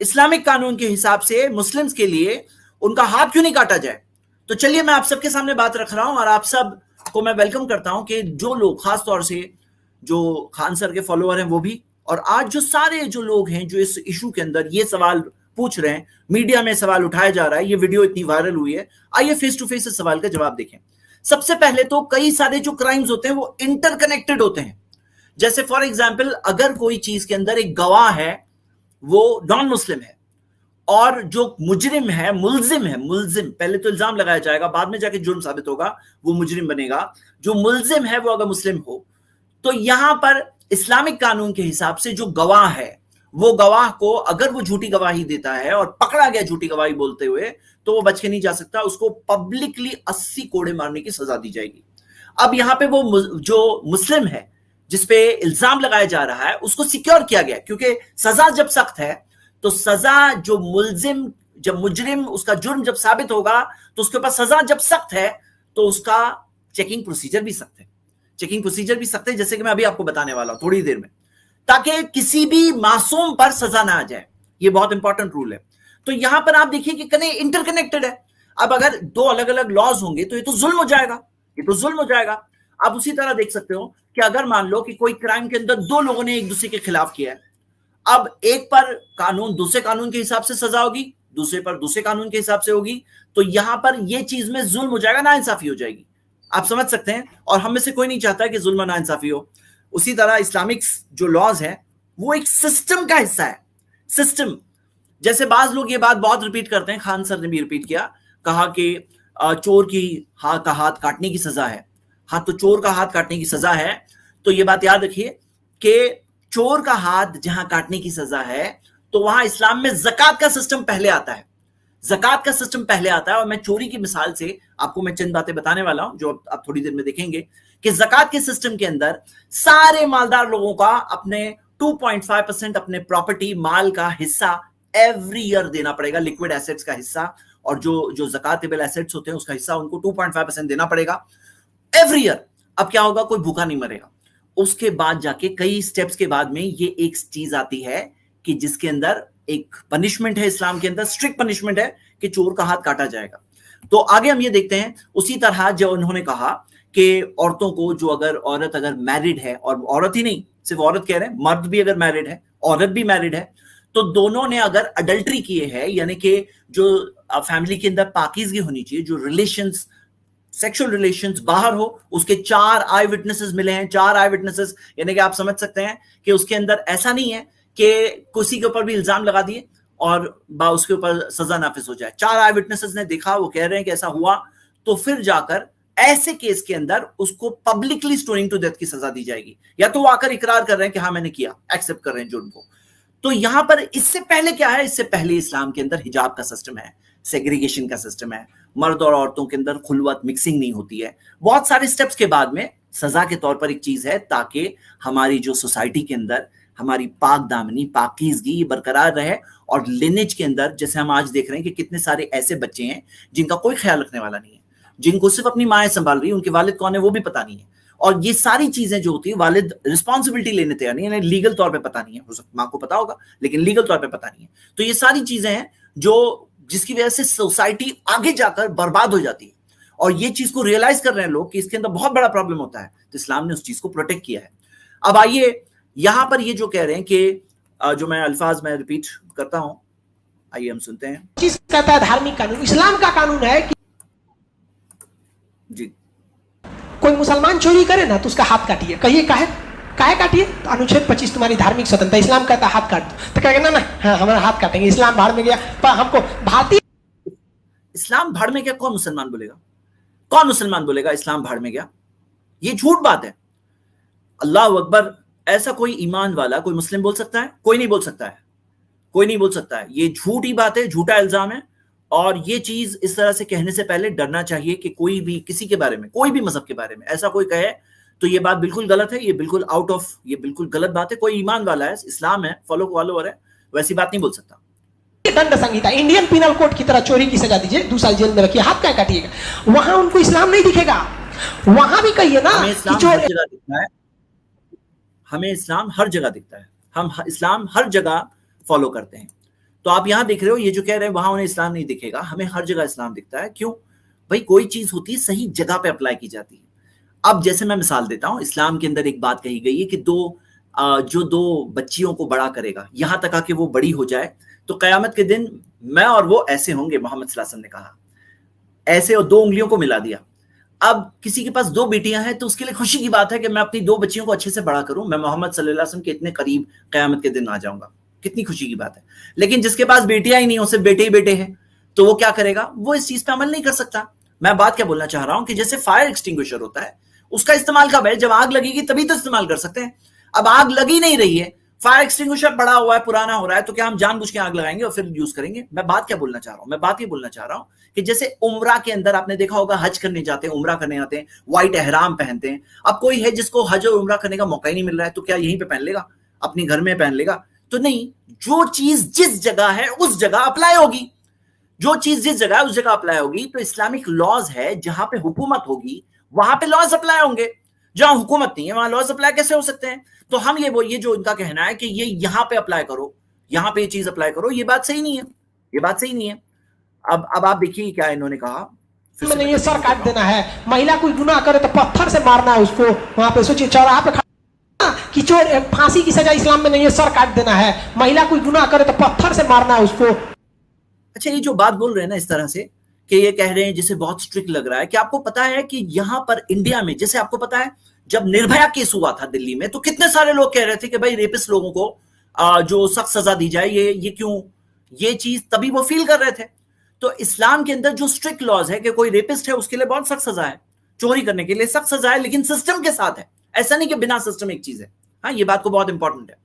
Islamic कानून के हिसाब से मुस्लिम्स के लिए उनका हाथ क्यों नहीं काटा जाए। तो चलिए मैं आप सबके सामने बात रख रहा हूं और आप सब को मैं वेलकम करता हूं कि जो लोग खास तौर से जो खान सर के फॉलोअर हैं वो भी, और आज जो सारे जो लोग हैं जो इस इशू के अंदर ये सवाल पूछ रहे हैं, मीडिया में सवाल उठाया जा रहा है, ये वीडियो इतनी वायरल हुई है, आइए फेस टू फेस इस सवाल का जवाब देखें। सबसे पहले तो कई सारे जो क्राइम्स होते हैं वो इंटरकनेक्टेड होते हैं। जैसे फॉर एग्जाम्पल अगर कोई चीज के अंदर एक गवाह है वो नॉन मुस्लिम है और जो मुजरिम है, मुल्जिम पहले तो इल्जाम लगाया जाएगा, बाद में जाके जुर्म साबित होगा, वो मुजरिम बनेगा। जो मुल्जिम है वो अगर मुस्लिम हो तो यहां पर इस्लामिक कानून के हिसाब से जो गवाह है वो गवाह को अगर वो झूठी गवाही देता है और पकड़ा गया झूठी गवाही बोलते हुए तो वो बच के नहीं जा सकता, उसको पब्लिकली 80 कोड़े मारने की सजा दी जाएगी। अब यहां पे वो जो मुस्लिम है जिसपे इल्जाम लगाया जा रहा है उसको सिक्योर किया गया, क्योंकि सजा जब सख्त है तो सजा जो मुल्जिम जब मुजरिम उसका जुर्म जब साबित होगा तो उसके ऊपर सजा जब सख्त है तो उसका चेकिंग प्रोसीजर भी सख्त है, जैसे कि मैं अभी आपको बताने वाला हूं थोड़ी देर में, ताकि किसी भी मासूम पर सजा ना आ जाए। ये बहुत इंपॉर्टेंट रूल है। तो यहां पर आप देखिए कि कने इंटरकनेक्टेड है। अब अगर दो अलग अलग लॉज होंगे तो ये तो जुल्म हो जाएगा, आप उसी तरह देख सकते हो कि अगर मान लो कि कोई क्राइम के अंदर दो लोगों ने एक दूसरे के खिलाफ किया है, अब एक पर कानून दूसरे कानून के हिसाब से सजा होगी, दूसरे पर दूसरे कानून के हिसाब से होगी, तो यहां पर यह चीज में जुल्म हो जाएगा, नाइंसाफी हो जाएगी। आप समझ सकते हैं, और हम में से कोई नहीं चाहता कि जुल्म नाइंसाफी हो। उसी तरह इस्लामिक जो लॉज है वो एक सिस्टम का हिस्सा है। सिस्टम, जैसे बाज लोग ये बात बहुत रिपीट करते हैं, खान सर ने भी रिपीट किया, कहा कि चोर की हाथ काटने की सजा है। हाँ, तो चोर का हाथ काटने की सजा है, तो ये बात याद रखिए कि चोर का हाथ जहां काटने की सजा है तो वहां इस्लाम में ज़कात का सिस्टम पहले आता है। और मैं चोरी की मिसाल से आपको मैं चंद बातें बताने वाला हूं जो आप थोड़ी देर में देखेंगे कि ज़कात के सिस्टम के अंदर सारे मालदार लोगों का अपने 2.5% अपने प्रॉपर्टी माल का हिस्सा एवरी ईयर देना पड़ेगा, लिक्विड एसेट्स का हिस्सा, और जो ज़कातेबल एसेट्स होते हैं उसका हिस्सा उनको 2.5% देना पड़ेगा एवरी ईयर। अब क्या होगा, कोई भूखा नहीं मरेगा। उसके बाद जाके कई स्टेप्स के बाद में ये एक चीज आती है कि जिसके अंदर एक पनिशमेंट है, इस्लाम के अंदर स्ट्रिक्ट पनिशमेंट है कि चोर का हाथ काटा जाएगा। तो आगे हम ये देखते हैं, उसी तरह जो उन्होंने कहा कि औरतों को जो औरत अगर मैरिड है, और औरत ही नहीं सिर्फ औरत कह रहे हैं, मर्द भी अगर मैरिड है, औरत भी मैरिड है, तो दोनों ने अगर अडल्ट्री किए हैं, यानी कि जो फैमिली के अंदर पाकीज़गी होनी चाहिए, जो रिलेशंस सेक्सुअल रिलेशंस बाहर हो, उसके 4 आई विटनेसेस मिले हैं। 4 आई विटनेसेस यानी कि आप समझ सकते हैं कि उसके अंदर ऐसा नहीं है कि किसी के ऊपर भी इल्जाम लगा दिए और उसके ऊपर सजा नाफिज हो जाए। 4 आई विटनेसेस ने देखा, वो कह रहे हैं कि ऐसा हुआ, तो फिर जाकर ऐसे केस के अंदर उसको पब्लिकली स्टोनिंग टू डेथ की सजा दी जाएगी, या तो वो आकर इकरार कर रहे हैं कि हाँ मैंने किया, एक्सेप्ट कर रहे हैं जुर्म को। तो यहां पर इससे पहले क्या है, इससे पहले इस्लाम के अंदर हिजाब का सिस्टम है, सेग्रीगेशन का सिस्टम है, मर्द और औरतों के अंदर खुलवत मिक्सिंग नहीं होती है। बहुत सारे स्टेप्स के बाद में सजा के तौर पर एक चीज है, ताकि हमारी जो सोसाइटी के अंदर हमारी पाक दामनी पाकीज़गी बरकरार रहे, और लिनेज के अंदर जैसे हम आज देख रहे हैं कि कितने सारे ऐसे बच्चे हैं जिनका कोई ख्याल रखने वाला नहीं है, जिनको सिर्फ अपनी माएँ संभाल रही है, उनके वालिद कौन है वो भी पता नहीं है, और ये सारी चीजें जो होती है वालिद रिस्पॉन्सिबिलिटी लेने तैयार नहीं है, लीगल तौर पे पता नहीं है, हो सकता माँ को पता होगा लेकिन लीगल तौर पे पता नहीं है। तो ये सारी चीजें हैं जो जिसकी वजह से सोसाइटी आगे जाकर बर्बाद हो जाती है, और ये चीज को रियलाइज कर रहे हैं लोग कि इसके अंदर बहुत बड़ा प्रॉब्लम होता है, तो इस्लाम ने उस चीज को प्रोटेक्ट किया है। अब आइए यहां पर ये जो कह रहे हैं कि जो मैं अल्फाज में रिपीट करता हूं, आइए हम सुनते हैं। चीज कहता है धार्मिक कानून, इस्लाम का कानून है कि जी कोई मुसलमान चोरी करे ना तो उसका हाथ काटिए। कहिए काहे काटिए? तो अनुच्छेद 25 तुम्हारी धार्मिक स्वतंत्रता, इस्लाम कहता है हाथ काट दो, तो कहेगा ना हाँ हमारा हाथ काटेंगे, इस्लाम भाड़ में गया। पर हमको भारतीय इस्लाम भाड़ में गया, कौन मुसलमान बोलेगा इस्लाम भाड़ में गया? ये झूठ बात है। अल्लाह अकबर, ऐसा कोई ईमान वाला कोई मुस्लिम बोल सकता है? कोई नहीं बोल सकता है। ये झूठी बात है, झूठा इल्जाम है, और ये चीज इस तरह से कहने से पहले डरना चाहिए कि कोई भी किसी के बारे में, कोई भी मजहब के बारे में ऐसा कोई कहे तो ये बात बिल्कुल गलत है, ये बिल्कुल बिल्कुल गलत बात है। कोई ईमान वाला है, इस्लाम है, फॉलोअर है, वैसी बात नहीं बोल सकता। दंड संहिता, इंडियन पिनल कोड की तरह चोरी की सजा दीजिए, 2 साल जेल में रखिए, हाथ क्या काटिएगा? वहां उनको इस्लाम नहीं दिखेगा। वहां भी कहिए ना हमें इस्लाम हर जगह दिखता है, हम इस्लाम हर जगह फॉलो करते हैं। तो आप यहां देख रहे हो, ये जो कह रहे हैं वहां उन्हें इस्लाम नहीं दिखेगा, हमें हर जगह इस्लाम दिखता है। क्यों भाई? कोई चीज होती है सही जगह पे अप्लाई की जाती है। अब जैसे मैं मिसाल देता हूं, इस्लाम के अंदर एक बात कही गई है कि जो दो बच्चियों को बड़ा करेगा, यहां तक आके वो बड़ी हो जाए, तो कयामत के दिन मैं और वो ऐसे होंगे, मोहम्मद सल्लल्लाहु अलैहि वसल्लम ने कहा ऐसे, और दो उंगलियों को मिला दिया। अब किसी के पास दो बेटियां हैं तो उसके लिए खुशी की बात है कि मैं अपनी दो बच्चियों को अच्छे से बड़ा करूं, मैं मोहम्मद सल्लल्लाहु अलैहि वसल्लम के इतने करीब कयामत के दिन आ जाऊंगा, कितनी खुशी की बात है। लेकिन जिसके पास बेटियां ही नहीं हो, सिर्फ बेटे ही बेटे हैं, तो वो क्या करेगा? वो इस चीज पे अमल नहीं कर सकता। मैं बात क्या बोलना चाह रहा हूं कि जैसे फायर एक्सटिंग्विशर होता है, उसका इस्तेमाल कब है? जब आग लगेगी तभी तो इस्तेमाल कर सकते हैं। अब आग लगी नहीं रही है, फायर एक्सटिंग्विशर बड़ा हुआ है, पुराना हो रहा है, तो क्या हम जानबूझ के आग लगाएंगे और फिर यूज करेंगे? मैं बात क्या बोलना चाह रहा हूं? मैं बात ये बोलना चाह रहा हूं कि जैसे उम्रा के अंदर आपने देखा होगा, हज करने जाते हैं, उम्रा करने आते हैं, व्हाइट एहराम पहनते हैं। अब कोई है जिसको हज और उम्रा करने का मौका ही नहीं मिल रहा है, तो क्या यहीं पे पहन लेगा? अपने घर में पहन लेगा? तो नहीं, जो चीज जिस जगह है उस जगह अप्लाई होगी। जो चीज जिस जगह है उस जगह अप्लाई होगी। तो इस्लामिक लॉज है, जहां पे हुकूमत होगी वहां पे लॉज अप्लाई होंगे, जहां हुकूमत नहीं है वहां लॉज अप्लाई कैसे हो सकते हैं? तो हम ये जो इनका कहना है कि ये यहां पे अप्लाई करो, यहां पे ये चीज अप्लाई करो, ये बात सही नहीं है, ये बात सही नहीं है। अब आप देखिए क्या इन्होंने कहा, फिर से में मैं नहीं, सर कंटिन्यू कर काट रहा हूं। देना है। महिला कोई गुनाह करे तो पत्थर से मारना है उसको, वहां पे सोचिए चौराहा पे कि चोर, फांसी की सजा इस्लाम में नहीं है, सर काट देना है। महिला कोई गुनाह करे तो पत्थर से मारना है उसको। अच्छा, ये जो बात बोल रहे हैं ना इस तरह से कि ये कह रहे हैं जिसे बहुत स्ट्रिक्ट लग रहा है, कि आपको पता है कि यहां पर इंडिया में, जैसे आपको पता है जब निर्भया केस हुआ था दिल्ली में, तो कितने सारे लोग कह रहे थे कि भाई रेपिस्ट लोगों को जो सख्त सजा दी जाए, ये क्यों, ये चीज तभी वो फील कर रहे थे। तो इस्लाम के अंदर जो स्ट्रिक्ट लॉज है कि कोई रेपिस्ट है उसके लिए बहुत सख्त सजा है, चोरी करने के लिए सख्त सजा है, लेकिन सिस्टम के साथ है, ऐसा नहीं कि बिना सिस्टम एक चीज है। हाँ, ये बात को बहुत इंपॉर्टेंट है।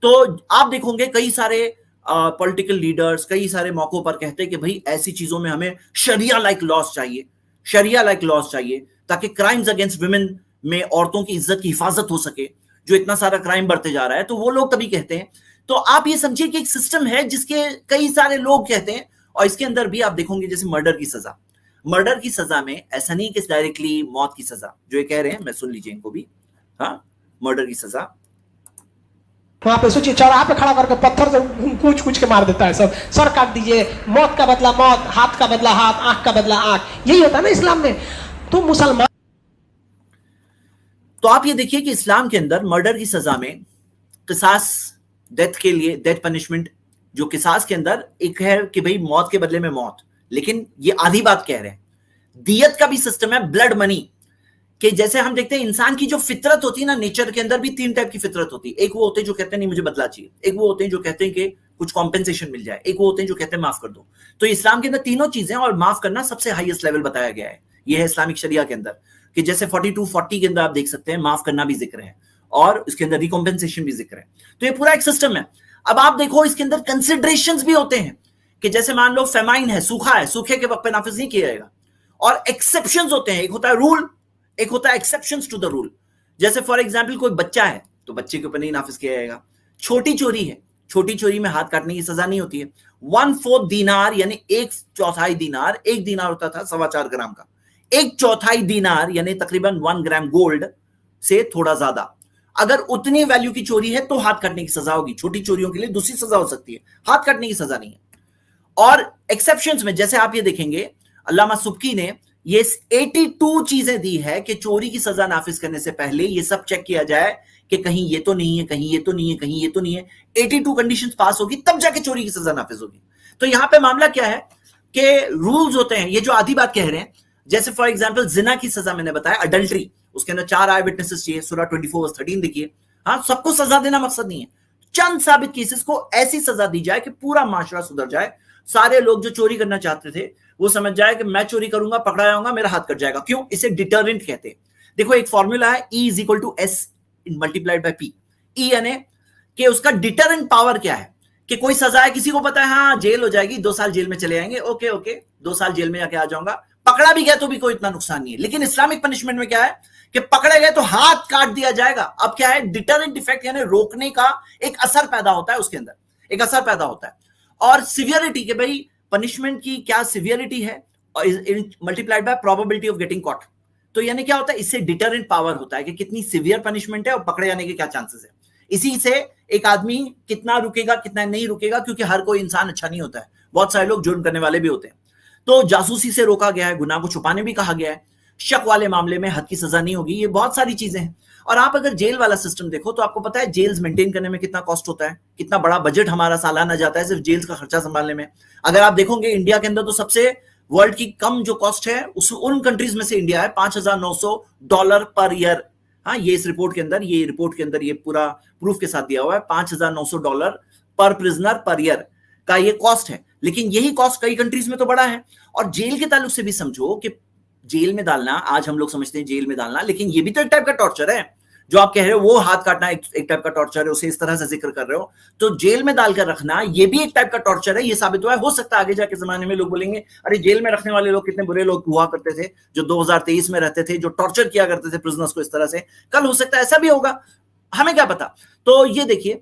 तो आप देखोगे कई सारे पॉलिटिकल लीडर्स कई सारे मौकों पर कहते हैं कि भाई ऐसी चीजों में हमें शरिया लाइक लॉस चाहिए, शरिया लाइक लॉस चाहिए, ताकि क्राइम्स अगेंस्ट वुमेन में औरतों की इज्जत की हिफाजत हो सके, जो इतना सारा क्राइम बढ़ते जा रहा है, तो वो लोग तभी कहते हैं। तो आप ये समझिए कि एक सिस्टम है जिसके कई सारे लोग कहते हैं, और इसके अंदर भी आप देखोगे जैसे मर्डर की सजा, मर्डर की सजा में ऐसा नहीं कि डायरेक्टली मौत की सजा, जो ये कह रहे हैं, मैं सुन लीजिए इनको भी। हाँ, मर्डर की सजा वहां पे सोचिए चौराहा पे खड़ा करके पत्थर से कूच कूच के मार देता है सब, सर काट दीजिए, मौत का बदला मौत, हाथ का बदला हाथ, आंख का बदला आंख, यही होता है ना इस्लाम में। तो मुसलमान, तो आप ये देखिए कि इस्लाम के अंदर मर्डर की सजा में किसास, डेथ के लिए डेथ पनिशमेंट, जो किसास के अंदर एक है कि भाई मौत के बदले में मौत, लेकिन ये आधी बात कह रहे हैं। दियत का भी सिस्टम है, ब्लड मनी, कि जैसे हम देखते हैं इंसान की जो फितरत होती है ना, नेचर के अंदर भी तीन टाइप की फितरत होती है। एक वो होते हैं जो कहते हैं नहीं मुझे बदला चाहिए, एक वो होते हैं जो कहते हैं कि कुछ कॉम्पेंसेशन मिल जाए, एक वो होते हैं जो कहते हैं माफ कर दो। तो इस्लाम के अंदर तीनों चीजें, और माफ करना सबसे हाईएस्ट लेवल बताया गया है। ये है इस्लामिक शरिया के अंदर, कि जैसे 42-40 के अंदर आप देख सकते हैं माफ करना भी जिक्र है, और उसके अंदर रिकॉम्पेंसेशन भी जिक्र है। तो ये पूरा एक सिस्टम है। अब आप देखो इसके अंदर कंसिडरेशंस भी होते हैं, कि जैसे मान लो फेमाइन है, सूखा है, सूखे के वक्त पे नाफिज नहीं किया जाएगा, और एक्सेप्शंस होते हैं, एक होता है रूल, एक होता है एक्सेप्शंस टू द रूल। जैसे फॉर एग्जांपल कोई बच्चा है तो बच्चे के ऊपर नहीं नाफिज किया जाएगा। छोटी चोरी है, छोटी चोरी में हाथ काटने की सजा नहीं होती है। 1/4 दीनार यानी 1/4 दीनार, 1 दीनार होता था 4.25 ग्राम का, 1/4 दीनार यानी तकरीबन 1 ग्राम गोल्ड से थोड़ा ज्यादा, अगर उतनी वैल्यू की चोरी है तो हाथ काटने की सजा होगी। छोटी चोरियों के लिए दूसरी सजा हो सकती है, हाथ काटने की सजा नहीं है। और एक्सेप्शंस में जैसे आप ये देखेंगे, अल्लामा सुब्की ने ये 82 चीजें दी है कि चोरी की सजा नाफिज करने से पहले ये सब चेक किया जाए कि कहीं ये तो नहीं है, कहीं ये तो नहीं है, कहीं ये तो नहीं है। 82 कंडीशंस पास होगी तब जाके चोरी की सजा नाफिज होगी। तो यहां पे मामला क्या है कि रूल्स होते हैं, ये जो आधी बात कह रहे हैं, जैसे फॉर एग्जाम्पल जिना की सजा मैंने बताया, अडल्ट्री, उसके अंदर 4 आई विटनेसेस चाहिए, सूरह 24:13 देखिए। हाँ, सबको सजा देना मकसद नहीं है, चंद साबित केसेस को ऐसी सजा दी जाए कि पूरा माशरा सुधर जाए। सारे लोग जो चोरी करना चाहते थे वो समझ जाए कि मैं चोरी करूंगा, पकड़ा जाऊंगा, मेरा हाथ कट जाएगा। क्यों? इसे डिटरेंट कहते हैं। देखो एक फॉर्मूला है, E = S multiplied by P। E यानी कि उसका डिटरेंट पावर क्या है, कि कोई सजा है, किसी को पता है हाँ जेल हो जाएगी, 2 साल जेल में चले जाएंगे, ओके ओके 2 साल जेल में जाके आ जाऊंगा, पकड़ा भी गया तो भी कोई इतना नुकसान नहीं है। लेकिन इस्लामिक पनिशमेंट में क्या है कि पकड़े गए तो हाथ काट दिया जाएगा। अब क्या है, डिटरेंट इफेक्ट यानी रोकने का एक असर पैदा होता है, उसके अंदर एक असर पैदा होता है। और सिवियरिटी के भाई पनिशमेंट की क्या सिवियरिटी है, multiplied by probability of getting caught. तो यानी क्या होता है, इससे डिटरेंट पावर होता है कि कितनी सिवियर पनिशमेंट है और पकड़े जाने के क्या चांसेस है। इसी से एक आदमी कितना रुकेगा कितना नहीं रुकेगा, क्योंकि हर कोई इंसान अच्छा नहीं होता है, बहुत सारे लोग जुर्म करने वाले भी होते हैं। तो जासूसी से रोका गया है, गुनाह को छुपाने भी कहा गया है, शक वाले मामले में हद की सजा नहीं होगी, ये बहुत सारी चीजें हैं। और आप अगर जेल वाला सिस्टम देखो तो आपको पता है जेल्स मेंटेन करने में कितना कॉस्ट होता है, कितना बड़ा बजट हमारा सालाना जाता है सिर्फ जेल्स का खर्चा संभालने में। अगर आप देखोगे इंडिया के अंदर तो सबसे वर्ल्ड की कम जो कॉस्ट है उन कंट्रीज में से इंडिया है, $5,900 पर ईयर। हाँ, ये इस रिपोर्ट के अंदर, ये पूरा प्रूफ के साथ दिया हुआ है, $5,900 पर प्रिजनर पर ईयर का ये कॉस्ट है। लेकिन यही कॉस्ट कई कंट्रीज में तो बड़ा है। और जेल के ताल्लुक से भी समझो कि जेल में डालना, आज हम लोग समझते हैं जेल में डालना, लेकिन ये भी तो एक टाइप का टॉर्चर है। जो आप कह रहे हो वो हाथ काटना एक टाइप का टॉर्चर है, उसे इस तरह से जिक्र कर रहे हो, तो जेल में डालकर रखना ये भी एक टाइप का टॉर्चर है। ये साबित हुआ है। हो सकता है आगे जाके जमाने में लोग बोलेंगे अरे जेल में रखने वाले लोग कितने बुरे लोग हुआ करते थे, जो 2023 में रहते थे, जो टॉर्चर किया करते थे प्रिजनर्स को इस तरह से। कल हो सकता है ऐसा भी होगा, हमें क्या पता। तो ये देखिए,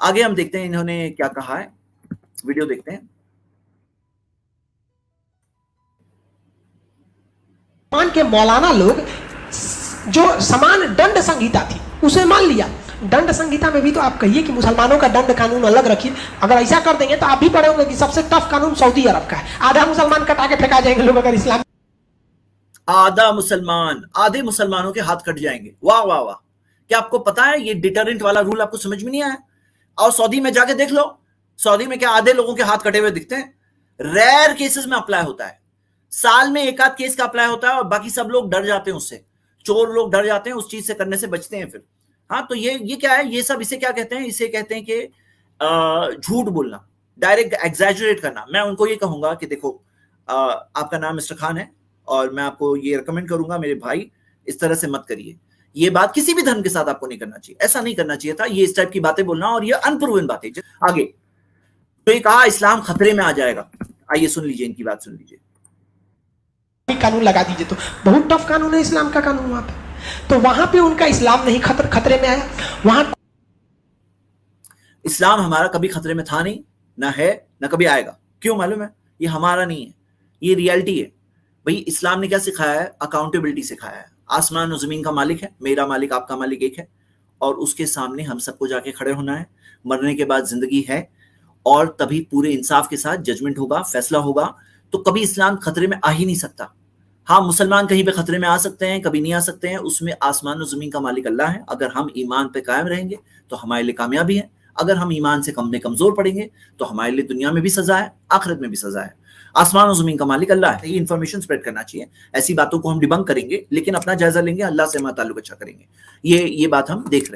आगे हम देखते हैं इन्होंने क्या कहा है, वीडियो देखते हैं। के मौलाना लोग जो समान दंड संहिता थी उसे मान लिया। दंड संहिता में भी तो आप कहिए कि मुसलमानों का दंड कानून अलग रखिए। अगर ऐसा कर देंगे तो आप भी पढ़े होंगे कि सबसे टफ कानून सऊदी अरब का है। आधा मुसलमान कटा के फेंका जाएंगे लोग अगर इस्लाम, आधे मुसलमानों के हाथ कट जाएंगे। वाह वाह वाह, क्या आपको पता है ये डिटरेंट वाला रूल आपको समझ में नहीं आया? और सऊदी में जाके देख लो, सऊदी में क्या आधे लोगों के हाथ कटे हुए दिखते हैं? रेयर केसेस में अप्लाई होता है, साल में एक आध केस का अप्लाई होता है, और बाकी सब लोग डर जाते हैं उससे, चोर लोग डर जाते हैं, उस चीज से करने से बचते हैं फिर। हाँ, तो ये क्या है, ये सब इसे क्या कहते हैं? इसे कहते हैं कि झूठ बोलना, डायरेक्ट एग्जैजरेट करना। मैं उनको ये कहूंगा कि देखो, आपका नाम मिस्टर खान है और मैं आपको ये रिकमेंड करूंगा मेरे भाई, इस तरह से मत करिए। ये बात किसी भी धर्म के साथ आपको नहीं करना चाहिए, ऐसा नहीं करना चाहिए था, ये इस टाइप की बातें बोलना, और ये अनप्रूवन बातें। आगे तो ये कहा इस्लाम खतरे में आ जाएगा, आइए सुन लीजिए, इनकी बात सुन लीजिए। कानून लगा दीजिए, तो बहुत टफ कानून है इस्लाम का कानून वहां पे। तो वहां पे उनका इस्लाम नहीं खतरे में आया। वहां इस्लाम हमारा कभी खतरे में था नहीं, ना है, ना कभी आएगा। क्यों मालूम है? ये हमारा नहीं है, ये रियलिटी है भाई। इस्लाम ने क्या सिखाया है? अकाउंटेबिलिटी सिखाया है। आसमान और जमीन का मालिक है, मेरा मालिक आपका मालिक एक है, और उसके सामने हम सबको जाके खड़े होना है। मरने के बाद जिंदगी है, और तभी पूरे इंसाफ के साथ जजमेंट होगा, फैसला होगा। तो कभी इस्लाम खतरे में आ ही नहीं सकता। हाँ, मुसलमान कहीं पे खतरे में आ सकते हैं, कभी नहीं आ सकते हैं, उसमें आसमान और जमीन का मालिक अल्लाह है। अगर हम ईमान पे कायम रहेंगे तो हमारे लिए कामयाबी है। अगर हम ईमान से कमजोर पड़ेंगे तो हमारे लिए दुनिया में भी सजा है, आखिरत में भी सजा है। आसमान और जमीन का मालिक अल्लाह है। ये इन्फॉर्मेशन स्प्रेड करना चाहिए। ऐसी बातों को हम डिबंक करेंगे, लेकिन अपना जायजा लेंगे, अल्लाह से हमारा ताल्लुक अच्छा करेंगे। ये बात हम देख रहे हैं।